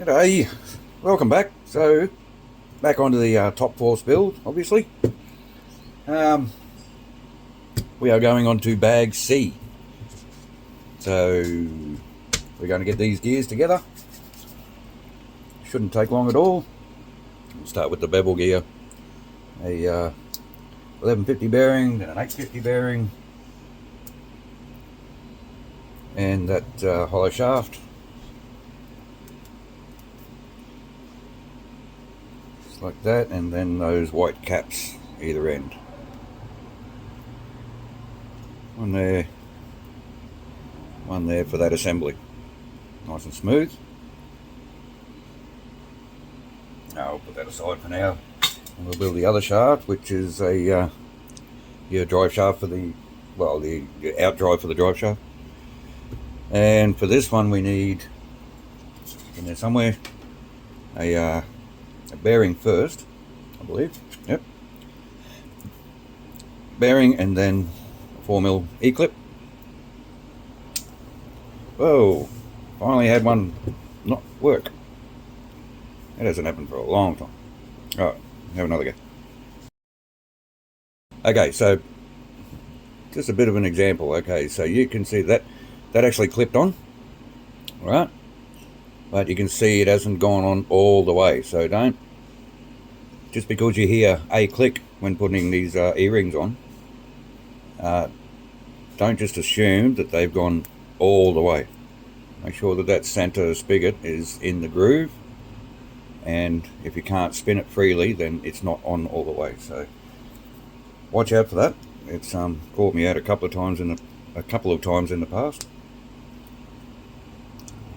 G'day, welcome back. So, back onto the top force build, obviously. We are going on to bag C. So, we're going to get these gears together. Shouldn't take long at all. We'll start with the bevel gear. A 1150 bearing, then an 850 bearing, and that hollow shaft. Just like that, and then those white caps either end. One there for that assembly. Nice and smooth. Now I'll put that aside for now. And we'll build the other shaft, which is a drive shaft for the out drive for the drive shaft. And for this one we need, in there somewhere, a bearing first, I believe. Yep. Bearing and then a 4mm E-clip. Whoa, finally had one not work. That hasn't happened for a long time. Alright, have another go. Okay, so just a bit of an example. Okay, so you can see that actually clipped on, right? But you can see it hasn't gone on all the way. So don't, just because you hear a click when putting these E-rings on, don't just assume that they've gone all the way. Make sure that that center spigot is in the groove, and if you can't spin it freely, then it's not on all the way. So watch out for that. It's caught me out a couple of times in the past.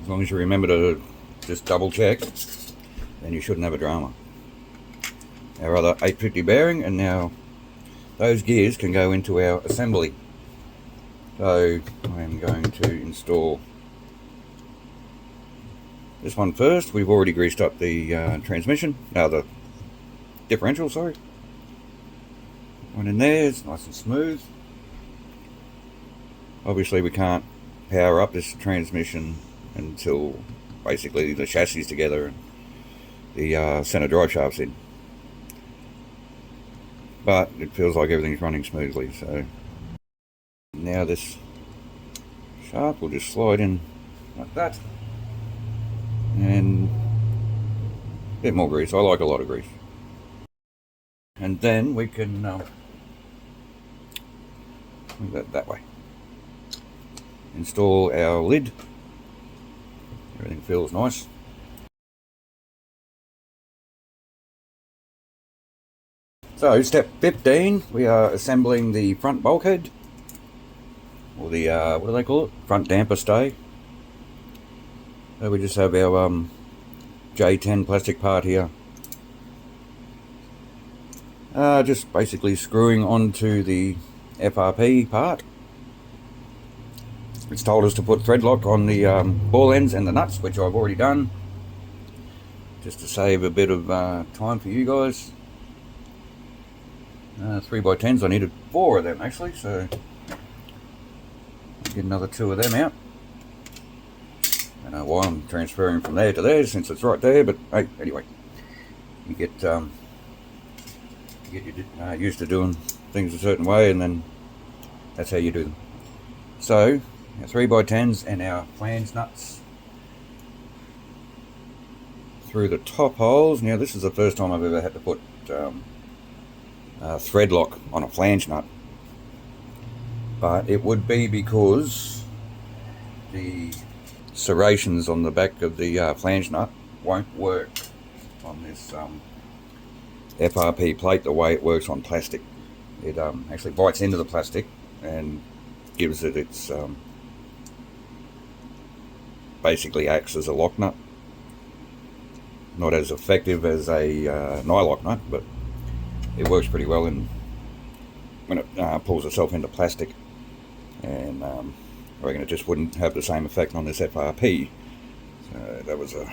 As long as you remember to just double check, then you shouldn't have a drama. Our other 850 bearing, and now those gears can go into our assembly. So I am going to install this one first. We've already greased up the transmission, the differential, sorry. One in there, it's nice and smooth. Obviously we can't power up this transmission until basically the chassis is together and the center drive shaft's in. But it feels like everything's running smoothly. So now this shaft will just slide in like that, and a bit more grease. I like a lot of grease. And then we can move that way. Install our lid. Everything feels nice. So step 15, we are assembling the front bulkhead, or the what do they call it? Front damper stay. So we just have our J10 plastic part here. Just basically screwing onto the FRP part. It's told us to put thread lock on the ball ends and the nuts, which I've already done, just to save a bit of time for you guys. 3x10s, I needed 4 of them actually, so get another 2 of them out. I don't know why I'm transferring from there to there since it's right there, but hey, anyway, you get used to doing things a certain way, and then that's how you do them. So our 3x10s and our flange nuts through the top holes. Now this is the first time I've ever had to put thread lock on a flange nut, but it would be because the serrations on the back of the flange nut won't work on this FRP plate the way it works on plastic. It actually bites into the plastic and gives it its basically acts as a lock nut. Not as effective as a nylock nut, but it works pretty well when it pulls itself into plastic. And I reckon it just wouldn't have the same effect on this FRP. So that was a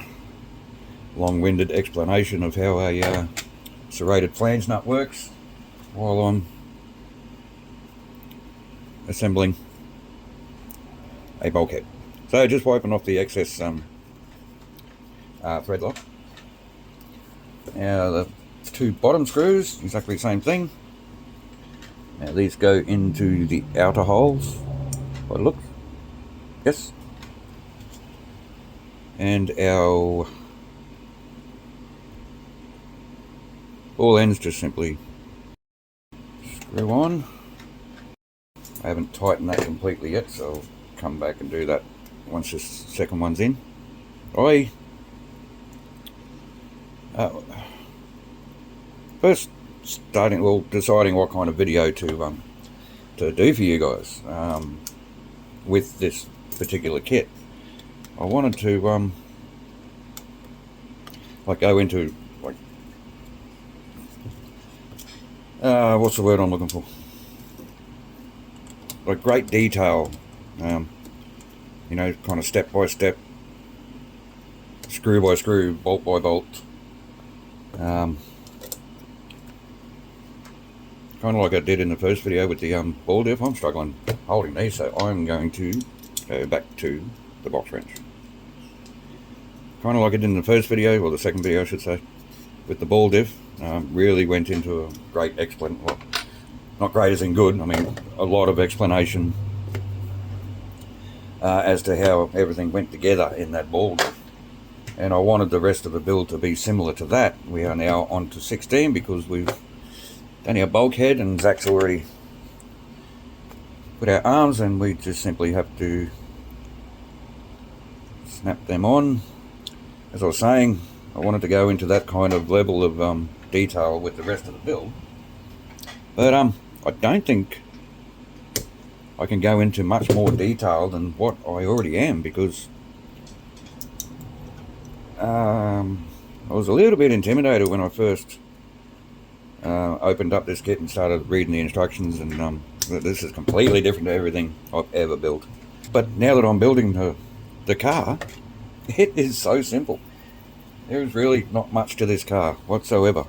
long-winded explanation of how a serrated flange nut works while I'm assembling a bulkhead. So just wiping off the excess thread lock. Now the two bottom screws, exactly the same thing. Now these go into the outer holes, by the look. Yes. And our ball ends just simply screw on. I haven't tightened that completely yet, so I'll come back and do that once this second one's in. First deciding what kind of video to do for you guys with this particular kit. I wanted to go into what's the word I'm looking for? Like great detail, you know, kind of step by step, screw by screw, bolt by bolt. Kind of like I did in the first video with the ball diff. I'm struggling holding these, so I'm going to go back to the box wrench. Kind of like I did in the first video, or the second video I should say, with the ball diff. Really went into a great explanation, well, not great as in good, I mean a lot of explanation as to how everything went together in that ball diff. And I wanted the rest of the build to be similar to that. We are now on to 16 because we've done our bulkhead and Zach's already put our arms, and we just simply have to snap them on. As I was saying, I wanted to go into that kind of level of detail with the rest of the build, but I don't think I can go into much more detail than what I already am, because I was a little bit intimidated when I first opened up this kit and started reading the instructions, and this is completely different to everything I've ever built. But now that I'm building the car, it is so simple. There's really not much to this car whatsoever.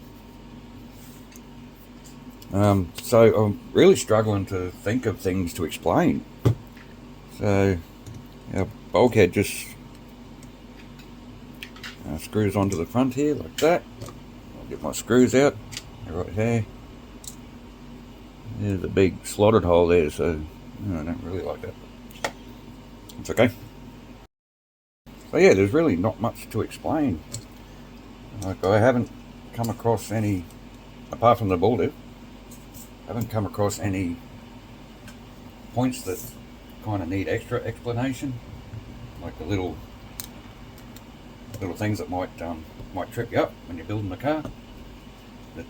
So I'm really struggling to think of things to explain. So our bulkhead just screws onto the front here like that. I'll get my screws out. They're right here. There's a big slotted hole there, so I don't really like that. It's okay. So yeah, there's really not much to explain. Like, I haven't come across any, apart from the ball diff, I haven't come across any points that kind of need extra explanation, like the little things that might trip you up when you're building the car, that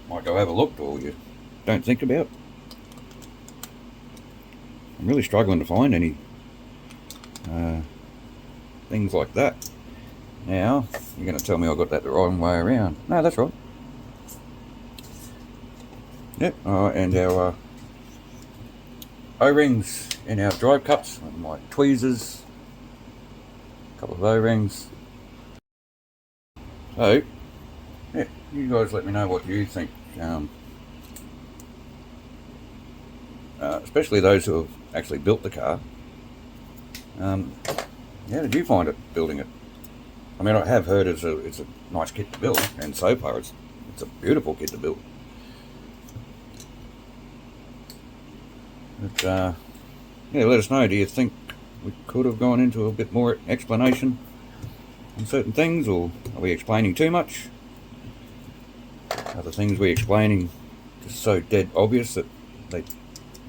might go overlooked or you don't think about. I'm really struggling to find any things like that. Now, you're going to tell me I got that the wrong way around. No, that's right. Yep, and our O-rings in our drive cups, my tweezers, a couple of O-rings. So, yeah, you guys let me know what you think, especially those who have actually built the car. How did you find it building it? I mean, I have heard it's a nice kit to build, and so far it's a beautiful kit to build. But yeah, let us know. Do you think we could have gone into a bit more explanation on certain things, or are we explaining too much? Are the things we're explaining just so dead obvious that they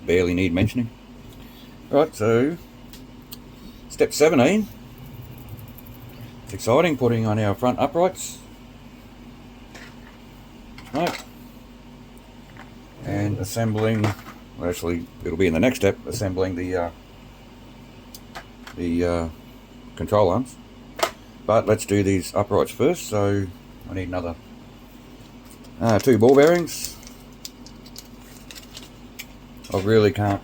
barely need mentioning? Right, so step 17. It's exciting, putting on our front uprights. Right. And assembling, well, actually it'll be in the next step, assembling the control arms. But let's do these uprights first, so I need another 2 ball bearings. I really can't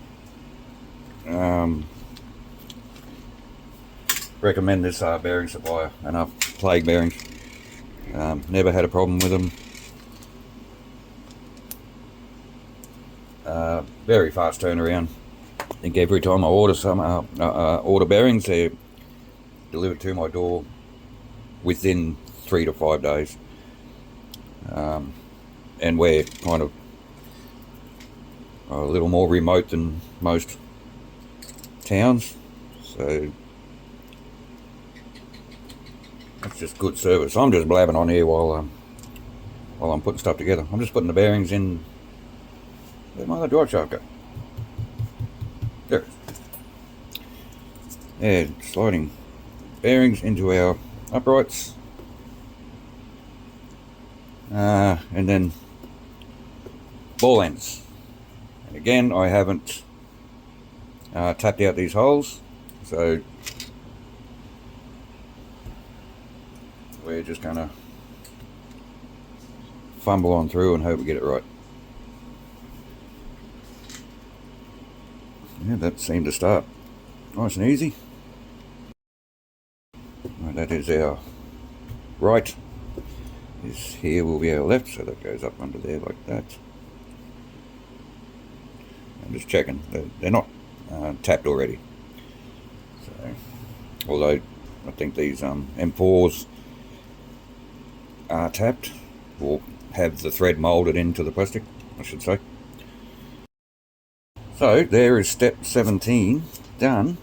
recommend this bearing supplier enough. Plague bearings. Never had a problem with them. Very fast turnaround. I think every time I order order bearings, they're delivered to my door within 3 to 5 days. And we're kind of a little more remote than most towns, so that's just good service. I'm just blabbing on here while I'm putting stuff together. I'm just putting the bearings in. Where'd my other drive shaft go? There it is. Yeah, sliding bearings into our uprights, and then ball ends. And again, I haven't tapped out these holes, so we're just gonna fumble on through and hope we get it right. Yeah, that seemed to start nice and easy. Right, that is our right. This here will be our left, so that goes up under there like that. I'm just checking. They're not tapped already. So, although I think these M4s are tapped, or have the thread moulded into the plastic, I should say. So there is step 17 done.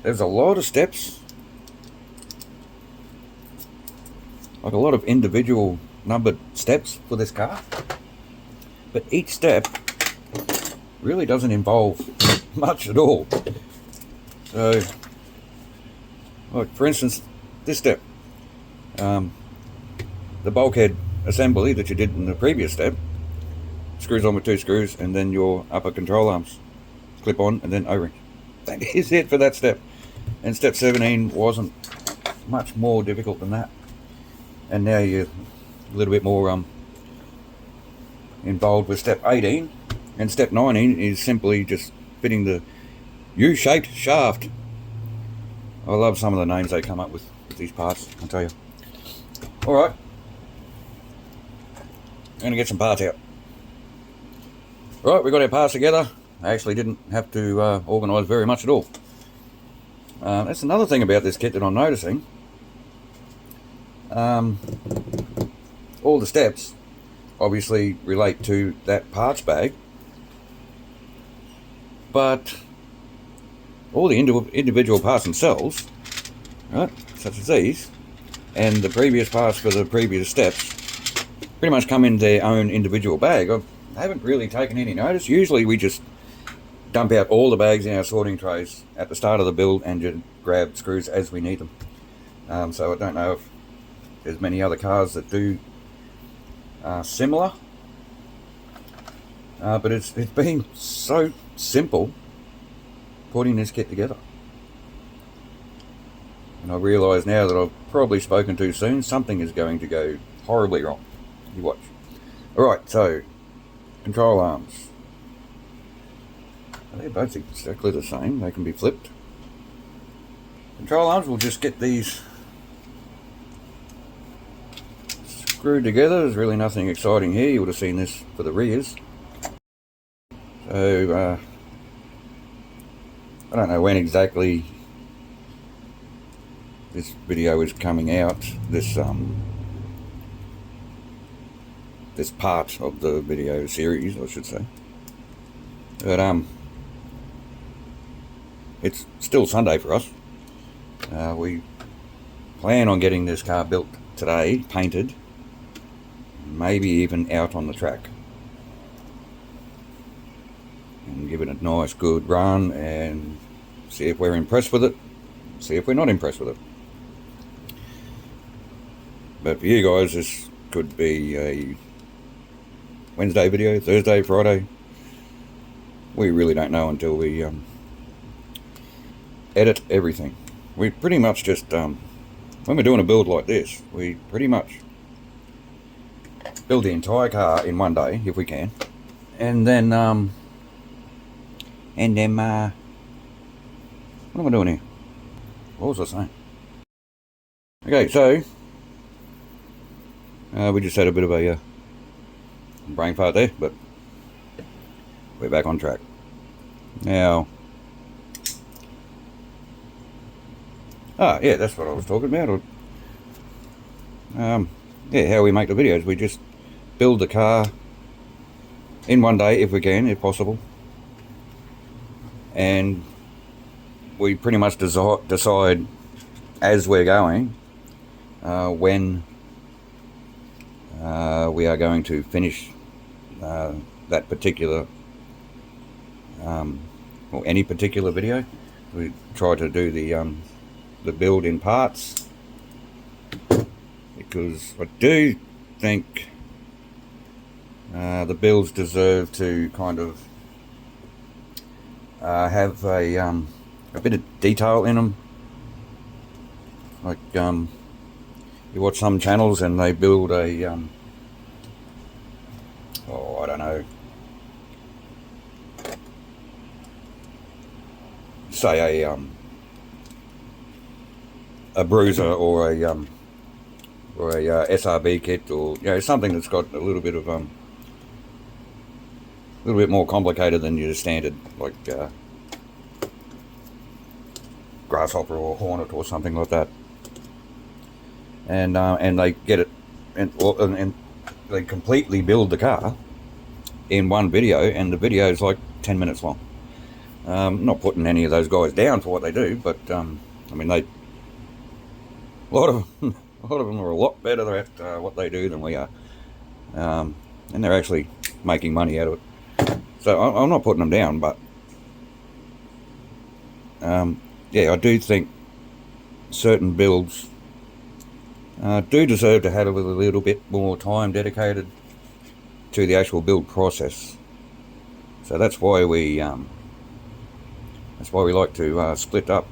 There's a lot of steps, like a lot of individual numbered steps for this car, but each step really doesn't involve much at all. So, like for instance, this step, the bulkhead assembly that you did in the previous step, screws on with 2 screws, and then your upper control arms clip on, and then O-ring. That is it for that step. And step 17 wasn't much more difficult than that. And now you're a little bit more involved with step 18, and step 19 is simply just fitting the U-shaped shaft. I love some of the names they come up with these parts, I'll tell you. Alright, I'm going to get some parts out. Right, we got our parts together. I actually didn't have to organise very much at all. That's another thing about this kit that I'm noticing. All the steps obviously relate to that parts bag, but all the individual parts themselves, right, such as these, and the previous parts for the previous steps, pretty much come in their own individual bag. I haven't really taken any notice. Usually we just dump out all the bags in our sorting trays at the start of the build and just grab screws as we need them. So I don't know if there's many other cars that do similar, but it's been so simple putting this kit together. And I realise now that I've probably spoken too soon. Something is going to go horribly wrong. You watch. Alright, so control arms. They're both exactly the same. They can be flipped. Control arms, we'll just get these screwed together. There's really nothing exciting here. You would have seen this for the rears. So, I don't know when exactly this video is coming out. This this part of the video series, I should say. But it's still Sunday for us. We plan on getting this car built today, painted, maybe even out on the track, and give it a nice good run and see if we're impressed with it, see if we're not impressed with it. But for you guys, this could be a Wednesday video, Thursday, Friday. We really don't know until we edit everything. We pretty much just, when we're doing a build like this, we pretty much build the entire car in one day, if we can. And then, what am I doing here? What was I saying? Okay, so, we just had a bit of a brain fart there, but we're back on track. Now, yeah, that's what I was talking about. I yeah, how we make the videos. We just build the car in one day if we can, if possible, and we pretty much decide as we're going when we are going to finish that particular or any particular video. We try to do the build in parts, because I do think the builds deserve to kind of have a bit of detail in them. Like you watch some channels and they build a oh, I don't know, say a bruiser or a SRB kit, or something that's got a little bit of a little bit more complicated than your standard, like grasshopper or hornet or something like that. And they get it, and they completely build the car in one video, and the video is like 10 minutes long. Not putting any of those guys down for what they do, but I mean, a lot of them are a lot better at what they do than we are, and they're actually making money out of it. So I'm not putting them down, but yeah, I do think certain builds do deserve to have a little bit more time dedicated to the actual build process. So that's why we like to split up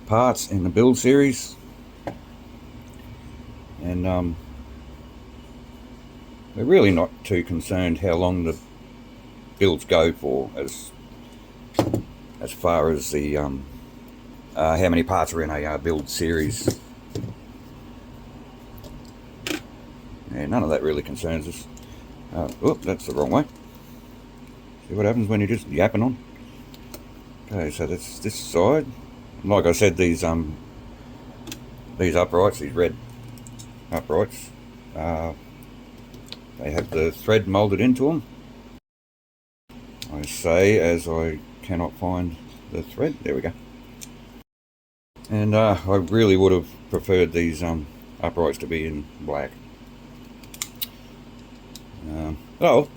parts in the build series, and we're really not too concerned how long the builds go for, as far as the how many parts are in a build series. Yeah, none of that really concerns us. Oh, that's the wrong way. See what happens when you're just yapping on. Okay, so that's this side. Like I said, these uprights, these red uprights, they have the thread moulded into them. I say as I cannot find the thread. There we go. And I really would have preferred these uprights to be in black. Oh,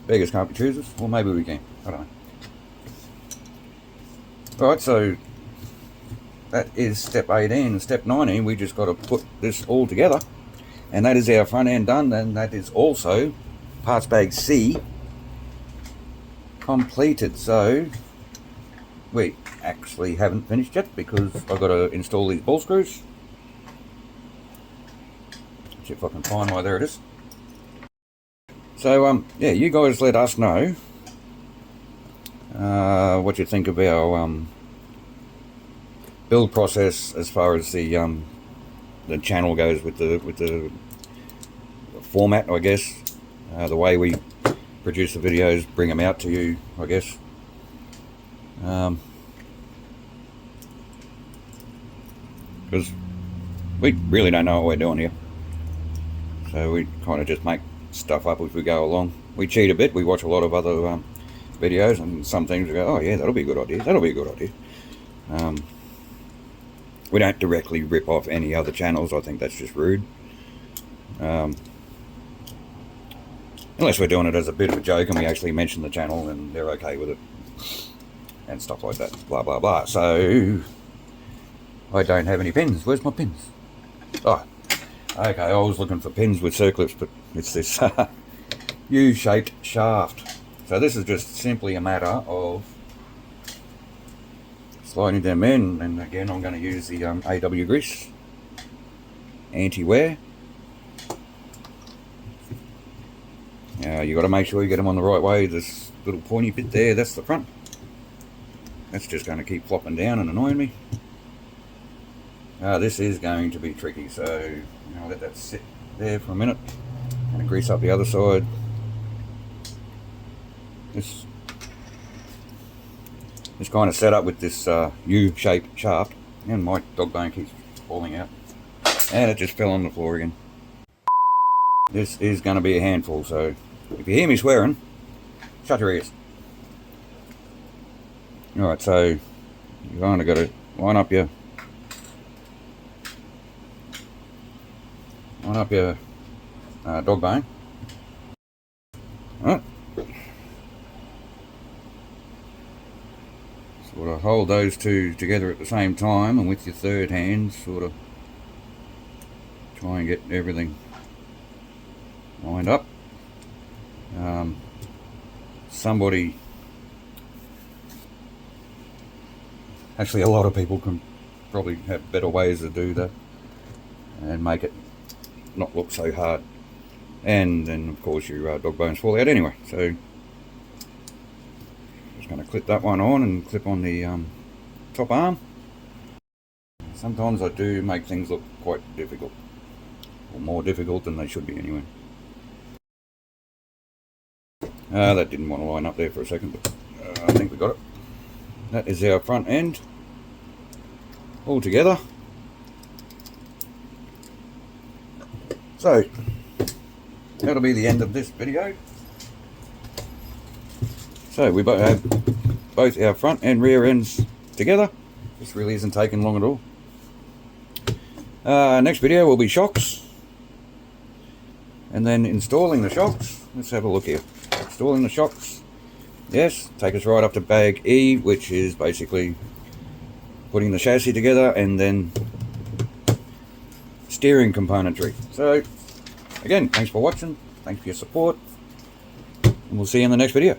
beggars can't be choosers. Or maybe we can. I don't know. Alright, so that is step 18. And step 19, we just got to put this all together. And that is our front end done. And that is also parts bag C completed. So we actually haven't finished yet, because I've got to install these ball screws. See if I can find why. There it is. So yeah, you guys let us know what you think of our build process as far as the channel goes, with the format, I guess, the way we produce the videos, bring them out to you, I guess. Because we really don't know what we're doing here, so we kind of just make stuff up as we go along. We cheat a bit. We watch a lot of other videos, and some things we go, oh yeah, that'll be a good idea, that'll be a good idea. We don't directly rip off any other channels. I think that's just rude, unless we're doing it as a bit of a joke and we actually mention the channel and they're okay with it and stuff like that, blah blah blah. So I don't have any pins. Where's my pins? Oh, okay, I was looking for pins with circlips, but it's this U-shaped shaft. So this is just simply a matter of sliding them in, and again I'm going to use the AW grease anti-wear. Now you got to make sure you get them on the right way. This little pointy bit there, that's the front. That's just going to keep flopping down and annoying me. This is going to be tricky, so I'll let that sit there for a minute. I'm going to grease up the other side. This kind of set up with this U-shaped shaft, and my dog bone keeps falling out. And it just fell on the floor again. This is going to be a handful, so if you hear me swearing, shut your ears. Alright, so you've only got to line up your dog bone. Alright. Sort of hold those two together at the same time, and with your third hand sort of try and get everything lined up. Actually a lot of people can probably have better ways to do that and make it not look so hard, and then of course your dog bones fall out anyway. So just going to clip that one on and clip on the top arm. Sometimes I do make things look quite difficult, or more difficult than they should be anyway. That didn't want to line up there for a second, but I think we got it. That is our front end all together. So that'll be the end of this video. So we have both our front and rear ends together. This really isn't taking long at all. Next video will be shocks, and then installing the shocks. Let's have a look here. Installing the shocks, yes, take us right up to bag E, which is basically putting the chassis together and then steering componentry. So again, thanks for watching, thanks for your support, and we'll see you in the next video.